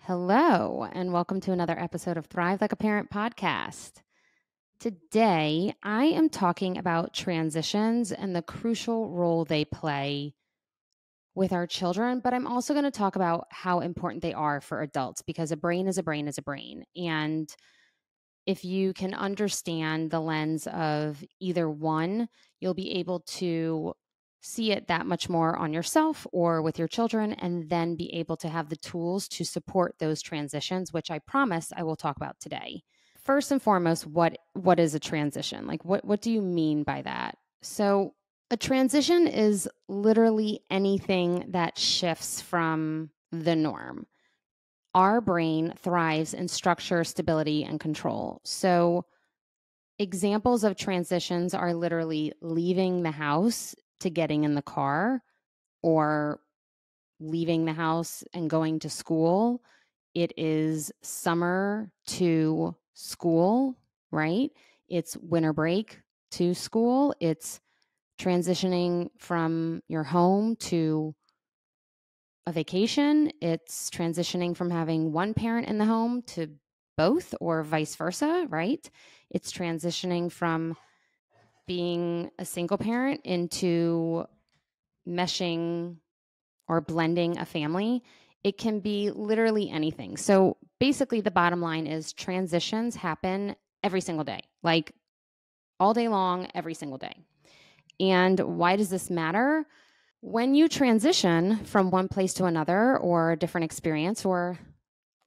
Hello, and welcome to another episode of Thrive Like a Parent podcast. Today, I am talking about transitions and the crucial role they play with our children, but I'm also going to talk about how important they are for adults because a brain is a brain is a brain. And if you can understand the lens of either one, you'll be able to see it that much more on yourself or with your children, and then be able to have the tools to support those transitions, which I promise I will talk about today. First and foremost, what is a transition? Like what do you mean by that? So a transition is literally anything that shifts from the norm. Our brain thrives in structure, stability, and control. So examples of transitions are literally leaving the house to getting in the car, or leaving the house and going to school. It is summer to school, right? It's winter break to school. It's transitioning from your home to a vacation. It's transitioning from having one parent in the home to both, or vice versa, right? It's transitioning from being a single parent into meshing or blending a family. It can be literally anything. So basically, the bottom line is transitions happen every single day, like all day long, every single day. And why does this matter? When you transition from one place to another, or a different experience, or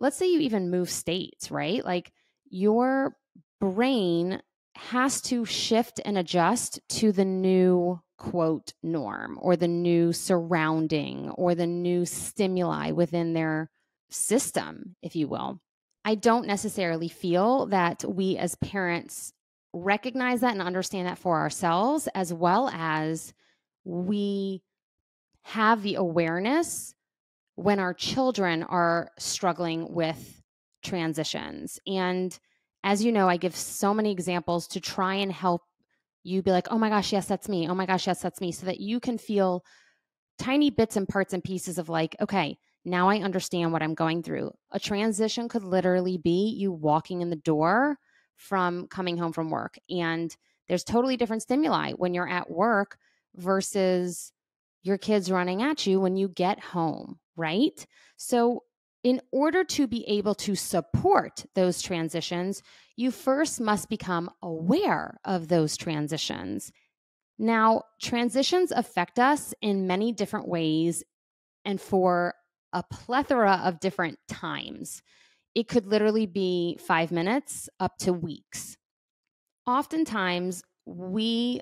let's say you even move states, right? Like your brain has to shift and adjust to the new quote norm, or the new surrounding, or the new stimuli within their system, if you will. I don't necessarily feel that we as parents recognize that and understand that for ourselves, as well as we have the awareness when our children are struggling with transitions. And as you know, I give so many examples to try and help you be like, oh my gosh, yes, that's me. Oh my gosh, yes, that's me. So that you can feel tiny bits and parts and pieces of like, okay, now I understand what I'm going through. A transition could literally be you walking in the door from coming home from work. And there's totally different stimuli when you're at work versus your kids running at you when you get home, right? So in order to be able to support those transitions, you first must become aware of those transitions. Now, transitions affect us in many different ways and for a plethora of different times. It could literally be 5 minutes up to weeks. Oftentimes, we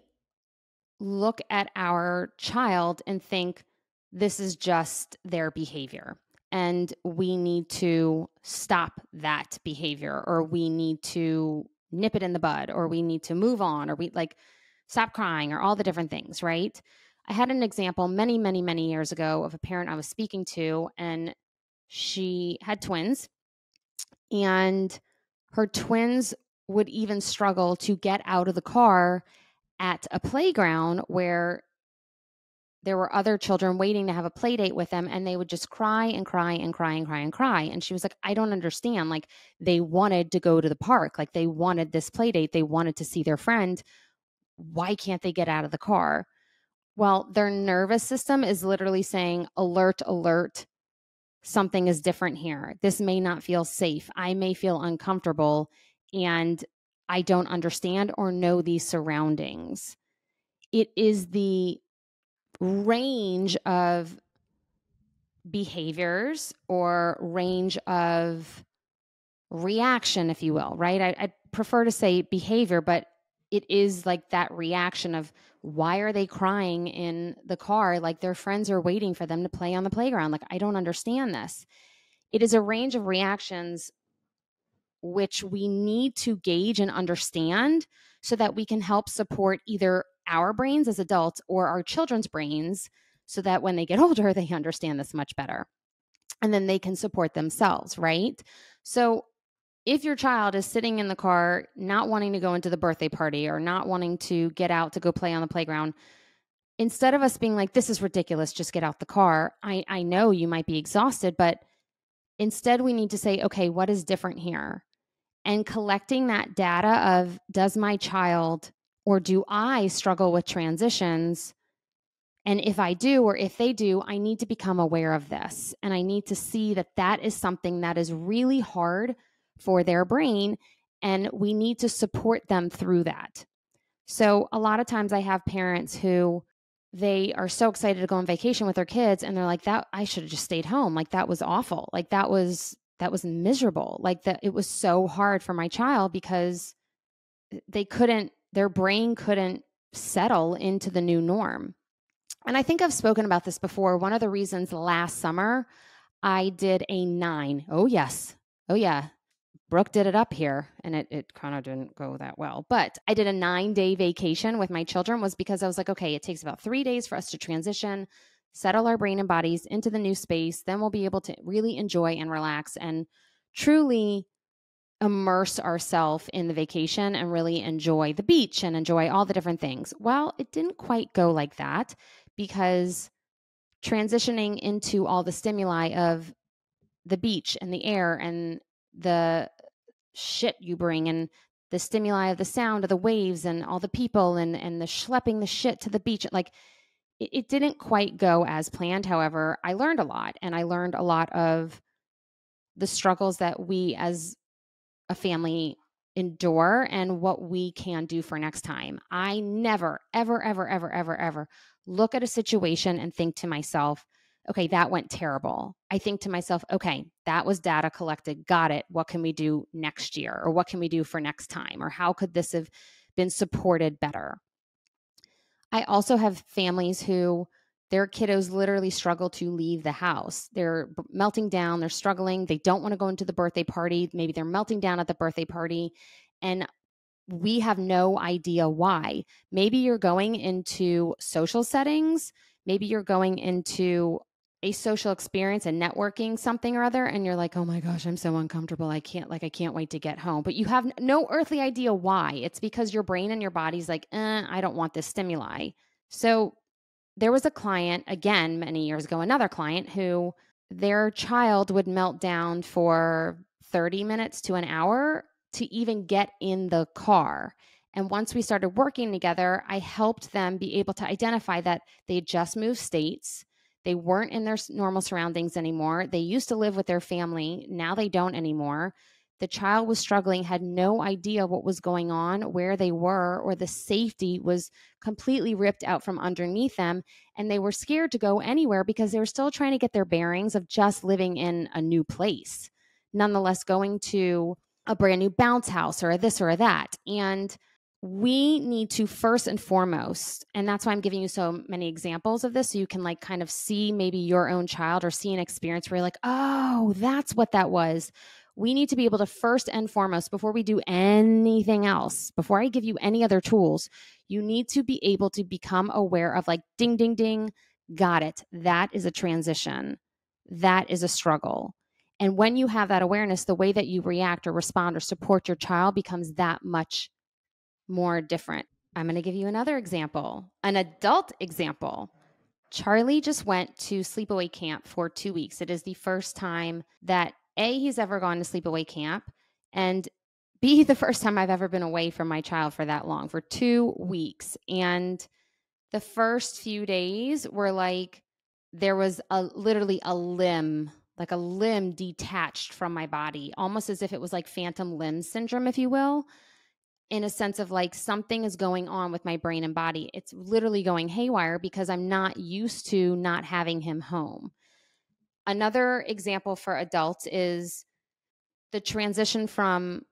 look at our child and think this is just their behavior, and we need to stop that behavior, or we need to nip it in the bud, or we need to move on, or we like stop crying, or all the different things, right? I had an example many, many, many years ago of a parent I was speaking to, and she had twins, and her twins would even struggle to get out of the car at a playground where there were other children waiting to have a play date with them, and they would just cry and cry and cry and cry and cry. And she was like, I don't understand. Like, they wanted to go to the park. Like, they wanted this play date. They wanted to see their friend. Why can't they get out of the car? Well, their nervous system is literally saying, alert, alert, something is different here. This may not feel safe. I may feel uncomfortable, and I don't understand or know these surroundings. It is the range of behaviors or range of reaction, if you will, right? I prefer to say behavior, but it is like that reaction of why are they crying in the car? Like their friends are waiting for them to play on the playground. Like, I don't understand this. It is a range of reactions which we need to gauge and understand so that we can help support either our brains as adults or our children's brains, so that when they get older, they understand this much better. And then they can support themselves, right? So if your child is sitting in the car, not wanting to go into the birthday party or not wanting to get out to go play on the playground, instead of us being like, this is ridiculous, just get out the car. I know you might be exhausted, but Instead, we need to say, okay, what is different here? And collecting that data of, does my child or do I struggle with transitions? And if I do, or if they do, I need to become aware of this. And I need to see that that is something that is really hard for their brain. And we need to support them through that. So a lot of times I have parents who they are so excited to go on vacation with their kids and they're like, that I should have just stayed home. Like that was awful. Like that was miserable. Like that it was so hard for my child because their brain couldn't settle into the new norm. And I think I've spoken about this before. One of the reasons last summer I did a 9. Oh, yes. Oh, yeah. Brooke did it up here and it kind of didn't go that well. But I did a 9-day vacation with my children was because I was like, okay, it takes about 3 days for us to transition, settle our brain and bodies into the new space. Then we'll be able to really enjoy and relax and truly immerse ourselves in the vacation and really enjoy the beach and enjoy all the different things. Well, it didn't quite go like that because transitioning into all the stimuli of the beach and the air and the shit you bring and the stimuli of the sound of the waves and all the people and the schlepping the shit to the beach, like it didn't quite go as planned. However, I learned a lot, and I learned a lot of the struggles that we as a family endure and what we can do for next time. I never, ever, ever, ever, ever, ever look at a situation and think to myself, okay, that went terrible. I think to myself, okay, that was data collected. Got it. What can we do next year? Or what can we do for next time? Or how could this have been supported better? I also have families who their kiddos literally struggle to leave the house. They're melting down, they're struggling, they don't want to go into the birthday party. Maybe they're melting down at the birthday party, and we have no idea why. Maybe you're going into social settings, maybe you're going into a social experience and networking something or other, and you're like, oh my gosh, I'm so uncomfortable. I can't wait to get home. But you have no earthly idea why. It's because your brain and your body's like, I don't want this stimuli. So there was a client, again, many years ago, another client who their child would melt down for 30 minutes to an hour to even get in the car. And once we started working together, I helped them be able to identify that they just moved states. They weren't in their normal surroundings anymore. They used to live with their family. Now they don't anymore. The child was struggling, had no idea what was going on, where they were, or the safety was completely ripped out from underneath them. And they were scared to go anywhere because they were still trying to get their bearings of just living in a new place. Nonetheless, going to a brand new bounce house or this or that. And we need to first and foremost, and that's why I'm giving you so many examples of this, so you can like kind of see maybe your own child or see an experience where you're like, oh, that's what that was. We need to be able to first and foremost, before we do anything else, before I give you any other tools, you need to be able to become aware of like, ding, ding, ding, got it. That is a transition. That is a struggle. And when you have that awareness, the way that you react or respond or support your child becomes that much more different. I'm going to give you another example, an adult example. Charlie just went to sleepaway camp for 2 weeks. It is the first time that he's ever gone to sleepaway camp, and B, the first time I've ever been away from my child for that long, for 2 weeks. And the first few days were like, there was literally a limb, like a limb detached from my body, almost as if it was like phantom limb syndrome, if you will, in a sense of like something is going on with my brain and body. It's literally going haywire because I'm not used to not having him home. Another example for adults is the transition from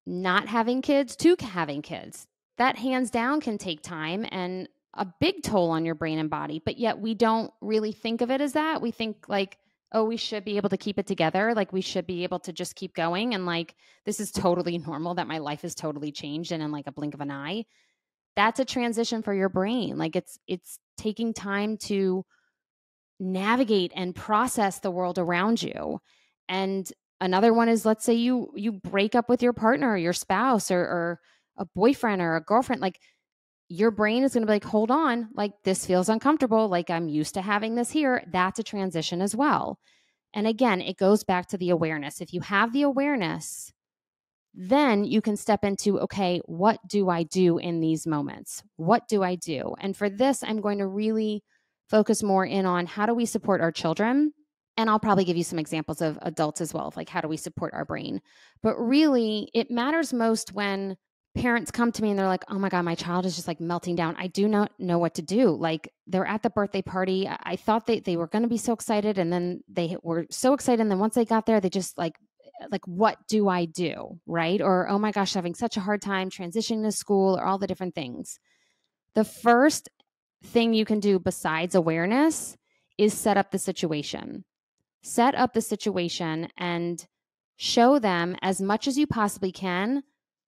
not having kids to having kids. That hands down can take time and a big toll on your brain and body, but yet we don't really think of it as that. We think like, oh, we should be able to keep it together. Like we should be able to just keep going. And like, this is totally normal that my life has totally changed and in like a blink of an eye. That's a transition for your brain. Like it's taking time to navigate and process the world around you. And another one is, let's say you break up with your partner or your spouse or a boyfriend or a girlfriend. Like your brain is going to be like, hold on, like this feels uncomfortable. Like I'm used to having this here. That's a transition as well. And again, it goes back to the awareness. If you have the awareness, then you can step into, okay, what do I do in these moments? What do I do? And for this, I'm going to really focus more in on how do we support our children? And I'll probably give you some examples of adults as well, of like how do we support our brain. But really, it matters most when parents come to me and they're like, oh my God, my child is just like melting down. I do not know what to do. Like they're at the birthday party. I thought they were going to be so excited. And then they were so excited. And then once they got there, they just like, what do I do? Right? Or, oh my gosh, having such a hard time transitioning to school or all the different things. The first thing you can do besides awareness is set up the situation. Set up the situation and show them as much as you possibly can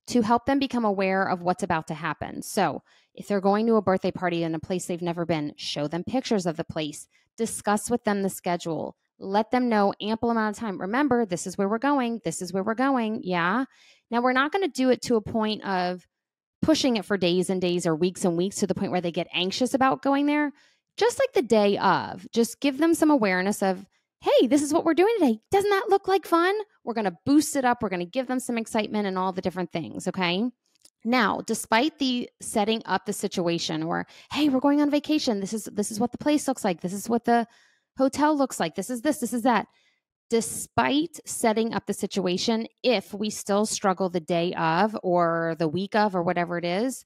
to help them become aware of what's about to happen. So if they're going to a birthday party in a place they've never been, show them pictures of the place, discuss with them the schedule, let them know ample amount of time. Remember, this is where we're going. This is where we're going. Yeah. Now, we're not going to do it to a point of pushing it for days and days or weeks and weeks to the point where they get anxious about going there. Just like the day of, just give them some awareness of, hey, this is what we're doing today. Doesn't that look like fun? We're going to boost it up. We're going to give them some excitement and all the different things. Okay. Now, despite the setting up the situation where, hey, we're going on vacation. This is what the place looks like. This is what the hotel looks like. This is that. Despite setting up the situation, if we still struggle the day of or the week of or whatever it is,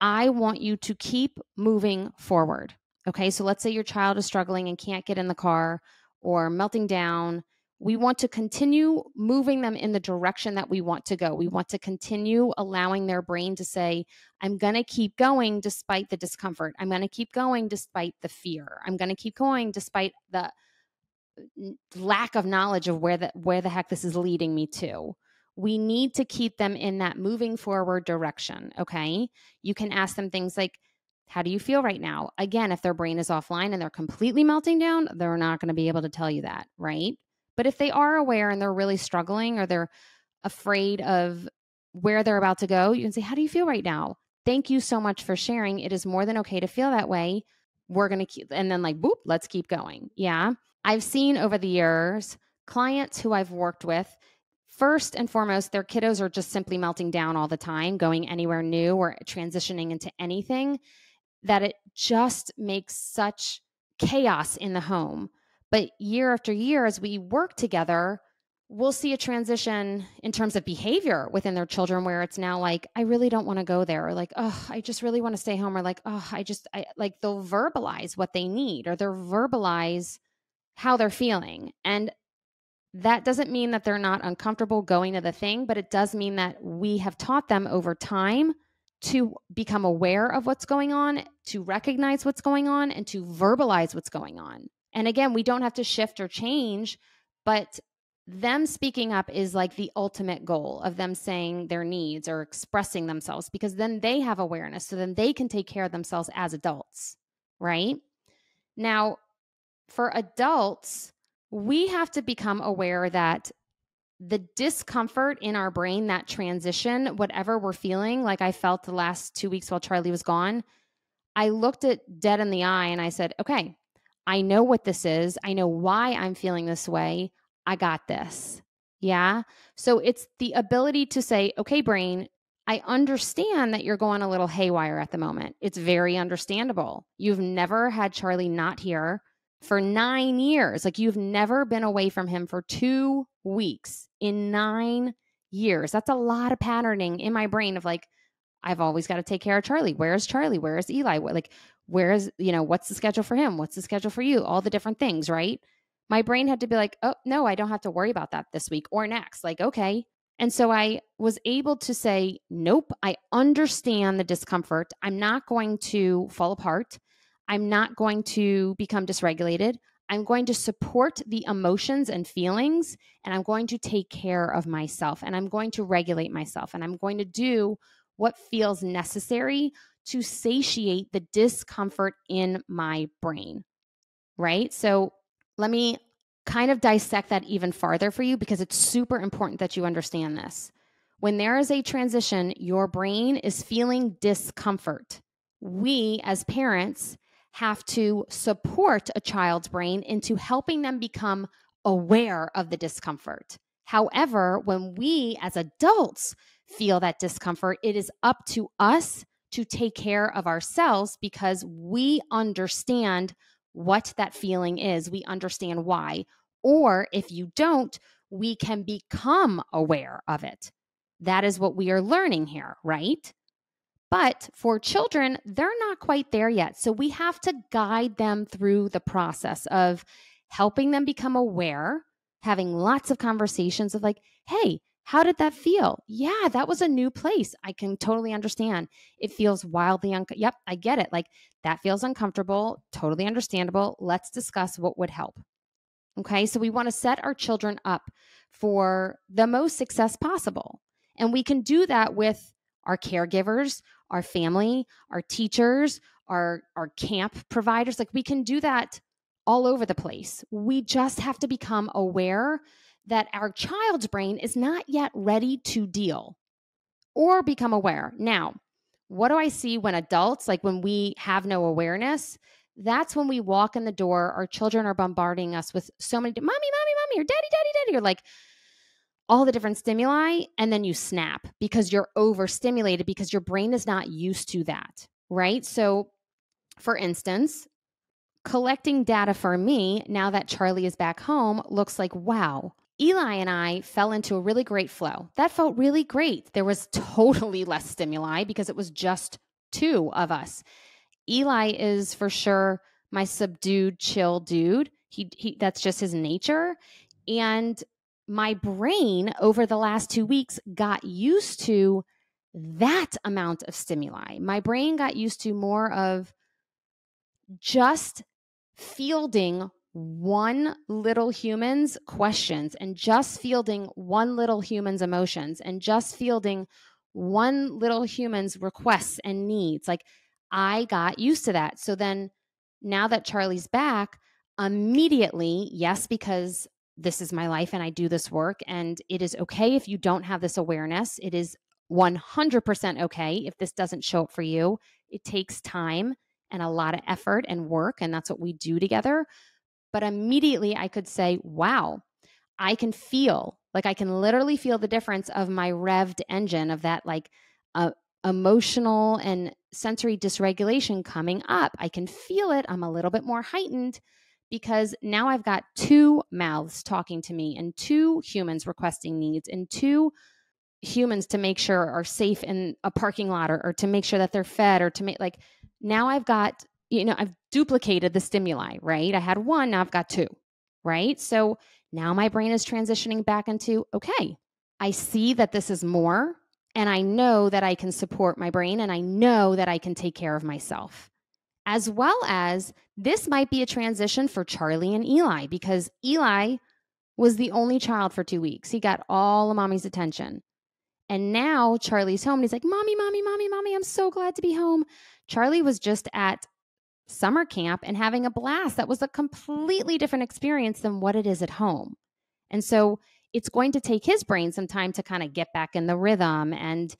I want you to keep moving forward. Okay. So let's say your child is struggling and can't get in the car or melting down. We want to continue moving them in the direction that we want to go. We want to continue allowing their brain to say, I'm going to keep going despite the discomfort. I'm going to keep going despite the fear. I'm going to keep going despite the lack of knowledge of where the heck this is leading me to. We need to keep them in that moving forward direction. Okay. You can ask them things like, how do you feel right now? Again, if their brain is offline and they're completely melting down, they're not going to be able to tell you that, right? But if they are aware and they're really struggling or they're afraid of where they're about to go, you can say, how do you feel right now? Thank you so much for sharing. It is more than okay to feel that way. We're going to keep, and then like, boop, let's keep going. Yeah. I've seen over the years clients who I've worked with, first and foremost, their kiddos are just simply melting down all the time, going anywhere new or transitioning into anything, that it just makes such chaos in the home. But year after year, as we work together, we'll see a transition in terms of behavior within their children where it's now like, I really don't want to go there. Or like, oh, I just really want to stay home. Or like, oh, I like they'll verbalize what they need or they'll verbalize how they're feeling. And that doesn't mean that they're not uncomfortable going to the thing, but it does mean that we have taught them over time to become aware of what's going on, to recognize what's going on, and to verbalize what's going on. And again, we don't have to shift or change, but them speaking up is like the ultimate goal of them saying their needs or expressing themselves, because then they have awareness. So then they can take care of themselves as adults, right? Now, for adults, we have to become aware that the discomfort in our brain, that transition, whatever we're feeling, like I felt the last 2 weeks while Charlie was gone, I looked it dead in the eye and I said, okay, I know what this is. I know why I'm feeling this way. I got this. Yeah. So it's the ability to say, okay, brain, I understand that you're going a little haywire at the moment. It's very understandable. You've never had Charlie not here for 9 years. Like you've never been away from him for 2 weeks in 9 years. That's a lot of patterning in my brain of like, I've always got to take care of Charlie. Where's Charlie? Where's Eli? Where's, what's the schedule for him? What's the schedule for you? All the different things, right? My brain had to be like, oh, no, I don't have to worry about that this week or next. Like, okay. And so I was able to say, nope, I understand the discomfort. I'm not going to fall apart. I'm not going to become dysregulated. I'm going to support the emotions and feelings, and I'm going to take care of myself, and I'm going to regulate myself, and I'm going to do what feels necessary to satiate the discomfort in my brain, right? So let me kind of dissect that even farther for you, because it's super important that you understand this. When there is a transition, your brain is feeling discomfort. We, as parents, have to support a child's brain into helping them become aware of the discomfort. However, when we as adults feel that discomfort, it is up to us to take care of ourselves because we understand what that feeling is. We understand why. Or if you don't, we can become aware of it. That is what we are learning here, right? But for children, they're not quite there yet. So we have to guide them through the process of helping them become aware, having lots of conversations of like, hey, how did that feel? Yeah, that was a new place. I can totally understand. It feels wildly Yep, I get it. Like that feels uncomfortable. Totally understandable. Let's discuss what would help. Okay, so we want to set our children up for the most success possible. And we can do that with our caregivers, our family, our teachers, our camp providers. Like we can do that all over the place. We just have to become aware that our child's brain is not yet ready to deal or become aware. Now, what do I see when adults, like when we have no awareness? That's when we walk in the door, our children are bombarding us with so many, mommy, mommy, mommy, or daddy, daddy, daddy, or like all the different stimuli. And then you snap because you're overstimulated because your brain is not used to that, right? So, for instance, collecting data for me, now that Charlie is back home, looks like, wow, Eli and I fell into a really great flow. That felt really great. There was totally less stimuli because it was just two of us. Eli is for sure my subdued, chill dude. He that's just his nature. And my brain over the last 2 weeks got used to that amount of stimuli. My brain got used to more of just fielding one little human's questions and just fielding one little human's emotions and just fielding one little human's requests and needs. Like I got used to that. So then now that Charlie's back, immediately, yes, because this is my life and I do this work and it is okay if you don't have this awareness. It is 100% okay if this doesn't show up for you. It takes time and a lot of effort and work, and that's what we do together. But immediately I could say, wow, I can feel, like I can literally feel the difference of my revved engine of that like emotional and sensory dysregulation coming up. I can feel it. I'm a little bit more heightened because now I've got two mouths talking to me and two humans requesting needs and two humans to make sure are safe in a parking lot or to make sure that they're fed or to make like now I've got, I've duplicated the stimuli, right? I had one, now I've got two, right? So now my brain is transitioning back into, okay, I see that this is more and I know that I can support my brain and I know that I can take care of myself. As well as this might be a transition for Charlie and Eli because Eli was the only child for 2 weeks. He got all of mommy's attention. And now Charlie's home and he's like, mommy, mommy, mommy, mommy, I'm so glad to be home. Charlie was just at summer camp and having a blast. That was a completely different experience than what it is at home. And so it's going to take his brain some time to kind of get back in the rhythm and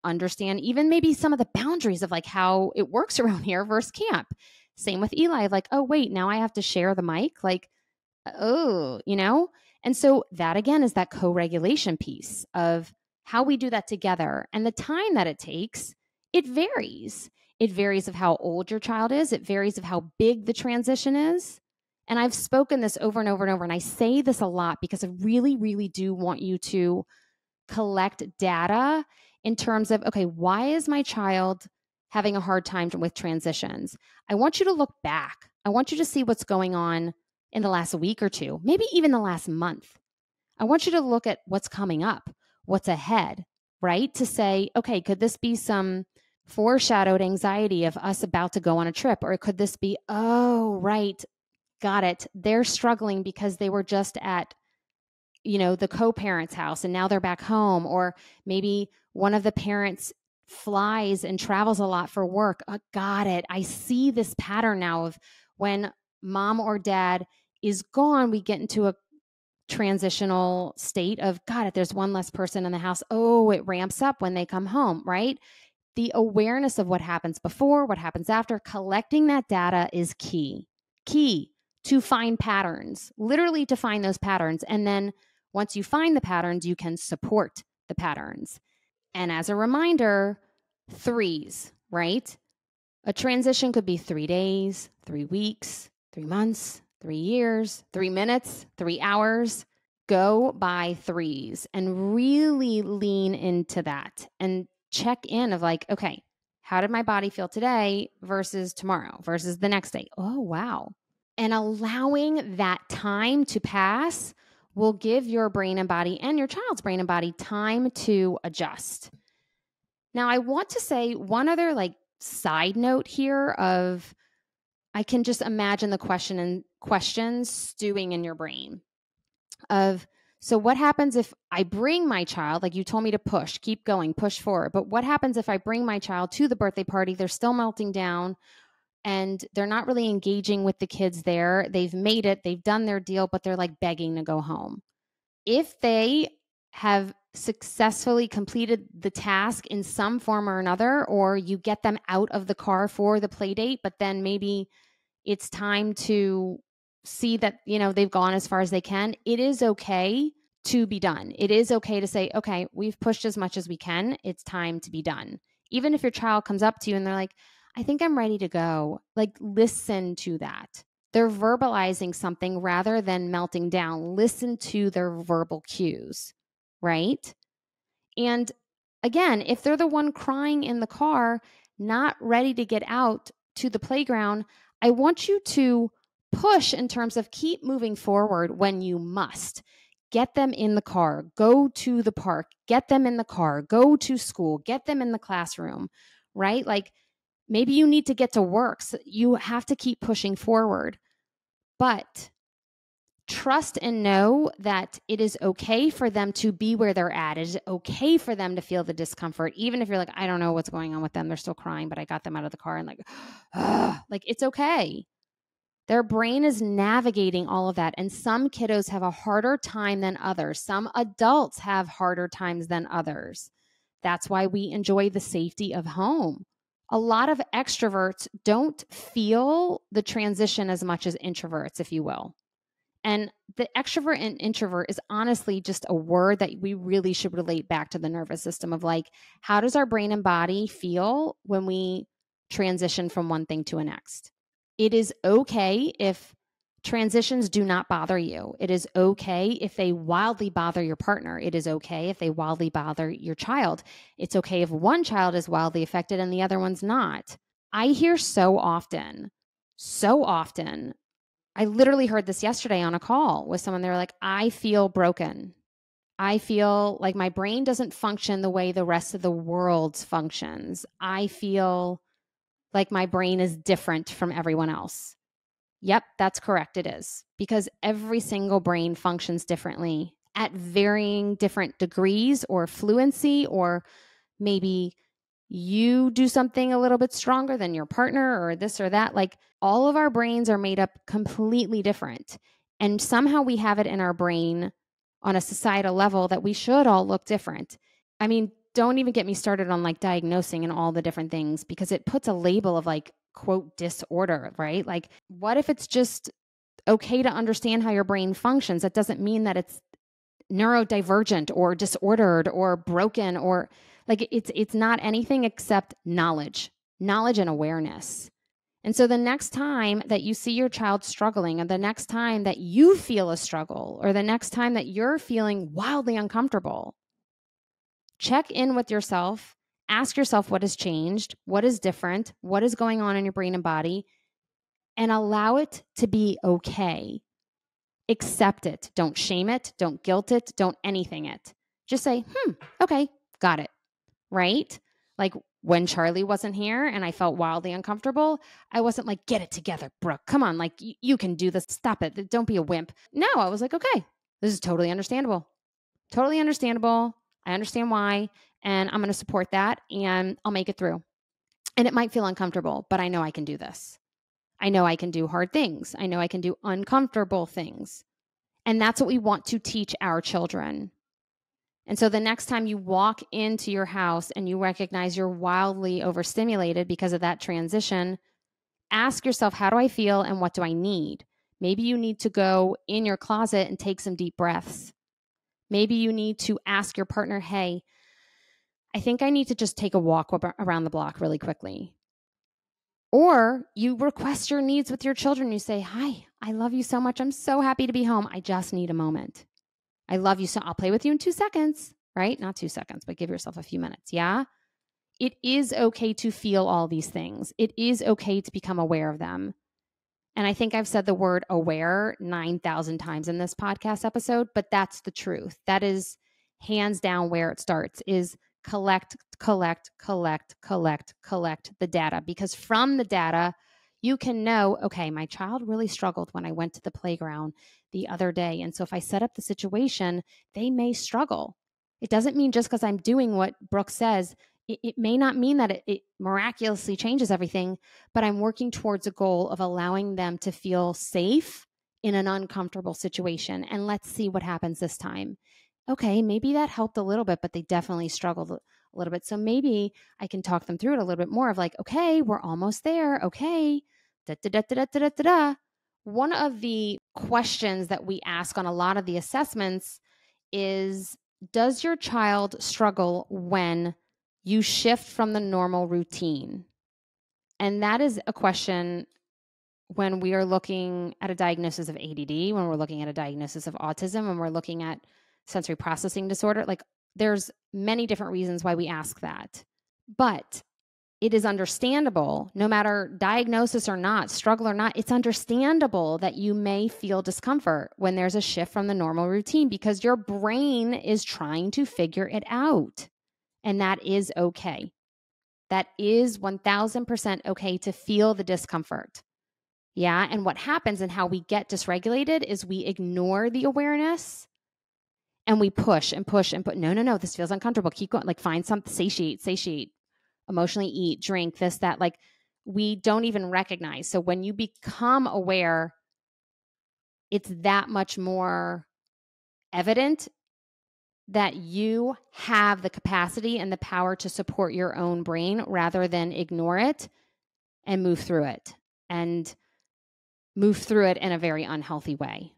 understand even maybe some of the boundaries of like how it works around here versus camp. Same with Eli, like, oh, wait, now I have to share the mic. Like, oh, And so that again is that co-regulation piece of how we do that together. And the time that it takes, it varies. It varies of how old your child is. It varies of how big the transition is. And I've spoken this over and over and over. And I say this a lot because I really, really do want you to collect data in terms of, okay, why is my child having a hard time with transitions? I want you to look back. I want you to see what's going on in the last week or two, maybe even the last month. I want you to look at what's coming up, what's ahead, right? To say, okay, could this be some foreshadowed anxiety of us about to go on a trip? Or could this be, oh, right, got it. They're struggling because they were just at, the co-parent's house and now they're back home. Or maybe one of the parents flies and travels a lot for work. Oh, got it. I see this pattern now of when mom or dad is gone, we get into a transitional state of, got it, there's one less person in the house. Oh, it ramps up when they come home, right? The awareness of what happens before, what happens after, collecting that data is key. Key to find patterns, literally to find those patterns. And then once you find the patterns, you can support the patterns. And as a reminder, threes, right? A transition could be 3 days, 3 weeks, 3 months, 3 years, 3 minutes, 3 hours. Go by threes and really lean into that and check in of like, okay, how did my body feel today versus tomorrow versus the next day? Oh, wow. And allowing that time to pass will give your brain and body and your child's brain and body time to adjust. Now, I want to say one other side note here of I can just imagine the questions stewing in your brain of, so what happens if I bring my child, like you told me to push, keep going, push forward. But what happens if I bring my child to the birthday party? They're still melting down and they're not really engaging with the kids there. They've made it, they've done their deal, but they're like begging to go home. If they have successfully completed the task in some form or another, or you get them out of the car for the play date, but then maybe it's time to see that, they've gone as far as they can, it is okay to be done. It is okay to say, okay, we've pushed as much as we can. It's time to be done. Even if your child comes up to you and they're like, I think I'm ready to go. Listen to that. They're verbalizing something rather than melting down. Listen to their verbal cues, right? And again, if they're the one crying in the car, not ready to get out to the playground, I want you to push in terms of keep moving forward when you must. Get them in the car, go to the park, get them in the car, go to school, get them in the classroom, right? Maybe you need to get to work. So you have to keep pushing forward. But trust and know that it is okay for them to be where they're at. It is okay for them to feel the discomfort, even if you're like, I don't know what's going on with them. They're still crying, but I got them out of the car and it's okay. Their brain is navigating all of that. And some kiddos have a harder time than others. Some adults have harder times than others. That's why we enjoy the safety of home. A lot of extroverts don't feel the transition as much as introverts, if you will. And the extrovert and introvert is honestly just a word that we really should relate back to the nervous system of how does our brain and body feel when we transition from one thing to the next? It is okay if transitions do not bother you. It is okay if they wildly bother your partner. It is okay if they wildly bother your child. It's okay if one child is wildly affected and the other one's not. I hear so often, I literally heard this yesterday on a call with someone. They were like, I feel broken. I feel like my brain doesn't function the way the rest of the world functions. I feel like my brain is different from everyone else. Yep, that's correct. It is, because every single brain functions differently at varying different degrees or fluency, or maybe you do something a little bit stronger than your partner or this or that. All of our brains are made up completely different. And somehow we have it in our brain on a societal level that we should all look different. I mean, don't even get me started on diagnosing and all the different things, because it puts a label of quote disorder, right? What if it's just okay to understand how your brain functions? That doesn't mean that it's neurodivergent or disordered or broken, or it's not anything except knowledge and awareness. And so the next time that you see your child struggling, or the next time that you feel a struggle, or the next time that you're feeling wildly uncomfortable, check in with yourself, ask yourself what has changed, what is different, what is going on in your brain and body, and allow it to be okay. Accept it. Don't shame it. Don't guilt it. Don't anything it. Just say, okay, got it. Right? When Charlie wasn't here and I felt wildly uncomfortable, I wasn't like, get it together, Brooke. Come on, you can do this. Stop it. Don't be a wimp. No, I was like, okay, this is totally understandable. Totally understandable. I understand why, and I'm going to support that, and I'll make it through. And it might feel uncomfortable, but I know I can do this. I know I can do hard things. I know I can do uncomfortable things. And that's what we want to teach our children. And so the next time you walk into your house and you recognize you're wildly overstimulated because of that transition, ask yourself, how do I feel and what do I need? Maybe you need to go in your closet and take some deep breaths. Maybe you need to ask your partner, hey, I think I need to just take a walk around the block really quickly. Or you request your needs with your children. You say, hi, I love you so much. I'm so happy to be home. I just need a moment. I love you so I'll play with you in 2 seconds, right? Not 2 seconds, but give yourself a few minutes. Yeah. It is okay to feel all these things. It is okay to become aware of them. And I think I've said the word aware 9,000 times in this podcast episode, but that's the truth. That is hands down where it starts, is collect the data. Because from the data, you can know, okay, my child really struggled when I went to the playground the other day. And so if I set up the situation, they may struggle. It doesn't mean just because I'm doing what Brooke says, it may not mean that it miraculously changes everything, but I'm working towards a goal of allowing them to feel safe in an uncomfortable situation. And let's see what happens this time. Okay, maybe that helped a little bit, but they definitely struggled a little bit. So maybe I can talk them through it a little bit more of like, okay, we're almost there. Okay. One of the questions that we ask on a lot of the assessments is, does your child struggle when you shift from the normal routine? And that is a question when we are looking at a diagnosis of ADD, when we're looking at a diagnosis of autism, when we're looking at sensory processing disorder. Like, there's many different reasons why we ask that. But it is understandable, no matter diagnosis or not, struggle or not, it's understandable that you may feel discomfort when there's a shift from the normal routine because your brain is trying to figure it out. And that is okay. That is 1000% okay to feel the discomfort. Yeah. And what happens and how we get dysregulated is we ignore the awareness and we push and push and put, no, this feels uncomfortable. Keep going. Like, find something, satiate, emotionally eat, drink, this, that. Like, we don't even recognize. So when you become aware, it's that much more evident that you have the capacity and the power to support your own brain rather than ignore it and move through it in a very unhealthy way.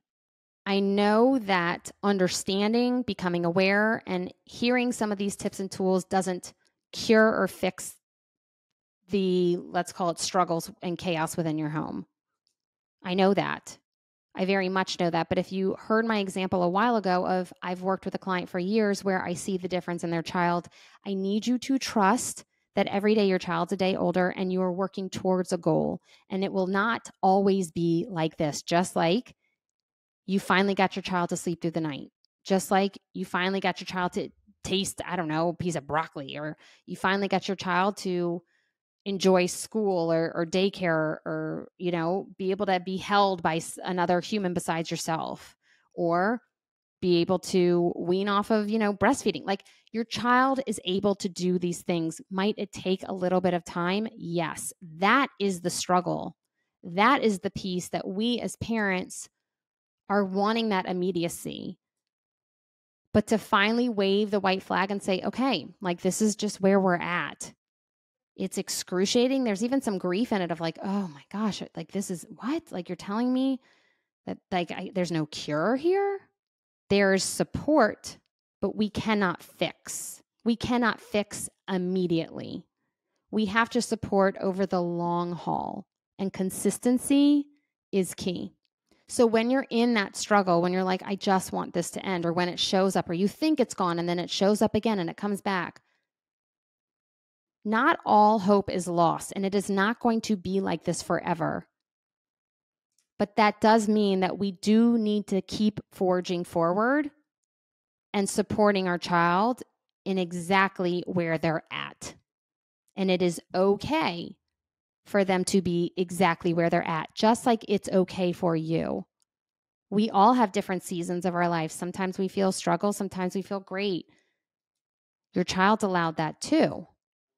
I know that understanding, becoming aware, and hearing some of these tips and tools doesn't cure or fix the, let's call it, struggles and chaos within your home. I know that. I very much know that. But if you heard my example a while ago of I've worked with a client for years where I see the difference in their child, I need you to trust that every day your child's a day older and you are working towards a goal. And it will not always be like this, just like you finally got your child to sleep through the night, just like you finally got your child to taste, I don't know, a piece of broccoli, or you finally got your child to enjoy school or daycare, or, you know, be able to be held by another human besides yourself, or be able to wean off of, you know, breastfeeding. Like, your child is able to do these things. Might it take a little bit of time? Yes. That is the struggle. That is the piece that we as parents are wanting, that immediacy. But to finally wave the white flag and say, okay, like, this is just where we're at. It's excruciating. There's even some grief in it of like, oh my gosh, like, this is what? Like, you're telling me that, like, there's no cure here? There's support, but we cannot fix. We cannot fix immediately. We have to support over the long haul, and consistency is key. So when you're in that struggle, when you're like, I just want this to end, or when it shows up, or you think it's gone and then it shows up again and it comes back, not all hope is lost, and it is not going to be like this forever. But that does mean that we do need to keep forging forward and supporting our child in exactly where they're at. And it is okay for them to be exactly where they're at, just like it's okay for you. We all have different seasons of our life. Sometimes we feel struggle, sometimes we feel great. Your child's allowed that too.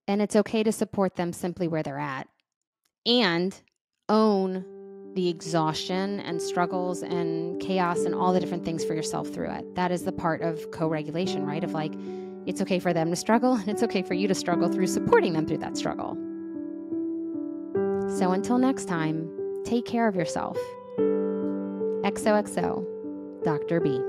And it's okay to support them simply where they're at, and own the exhaustion and struggles and chaos and all the different things for yourself through it. That is the part of co-regulation, right? Of like, it's okay for them to struggle and it's okay for you to struggle through supporting them through that struggle. So until next time, take care of yourself. XOXO, Dr. B.